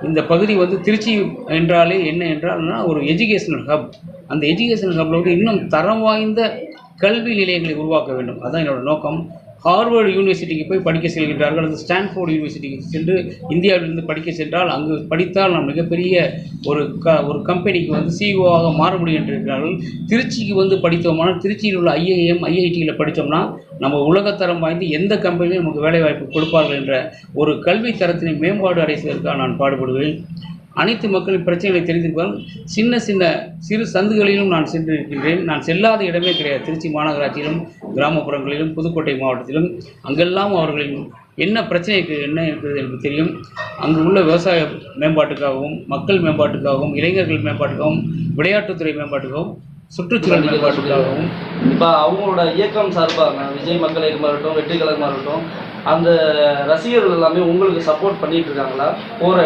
இந்த பகுதி வந்து திருச்சி என்றாலே என்ன என்றால்னா ஒரு எஜுகேஷனல் ஹப். அந்த எஜுகேஷனல் ஹப்பில் வந்து இன்னும் தரம் வாய்ந்த கல்வி நிலையங்களை உருவாக்க வேண்டும். அதுதான் என்னோட நோக்கம். ஹார்வர்டு யூனிவர்சிட்டிக்கு போய் படிக்க செல்கின்றார்கள், அல்லது ஸ்டான்ஃபோர்டு யூனிவர்சிட்டிக்கு சென்று இந்தியாவிலிருந்து படிக்க சென்றால் அங்கு படித்தால் நாம் மிகப்பெரிய ஒரு கம்பெனிக்கு வந்து சிஇஓவாக மாற முடியும் என்று இருக்கிறார்கள். திருச்சிக்கு வந்து படித்தோம்னால் திருச்சியில் உள்ள ஐஐஎம் ஐஐடியில் படித்தோம்னா நம்ம உலகத்தரம் வாய்ந்து எந்த கம்பெனியும் நமக்கு வேலைவாய்ப்பு கொடுப்பார்கள் என்ற ஒரு கல்வி தரத்தினை மேம்பாடு அடைவதற்காக நான் பாடுபடுவேன். அனைத்து மக்களின் பிரச்சனைகளை தெரிந்திருப்பால் சிறு சந்துகளிலும் நான் சென்றிருக்கின்றேன். நான் செல்லாத இடமே கிடையாது. திருச்சி மாநகராட்சியிலும் கிராமப்புறங்களிலும் புதுக்கோட்டை மாவட்டத்திலும் அங்கெல்லாம் அவர்களின் என்ன பிரச்சனைக்கு என்ன இருக்கிறது எனக்கு தெரியும். அங்கு உள்ள விவசாய மேம்பாட்டுக்காகவும், மக்கள் மேம்பாட்டுக்காகவும், இளைஞர்கள் மேம்பாட்டுக்காகவும், விளையாட்டுத்துறை மேம்பாட்டுக்காகவும், சுற்றுச்சூழல் மேம்பாட்டுக்காகவும் இப்போ அவங்களோட இயக்கம் சார்பாக விஜய் மக்கள் இயக்கமாக இருக்கட்டும், வெற்றி கழகமாக இருக்கட்டும், அந்த ரசிகர்கள் எல்லாமே உங்களுக்கு சப்போர்ட் பண்ணிட்டு இருக்காங்களா? போகிற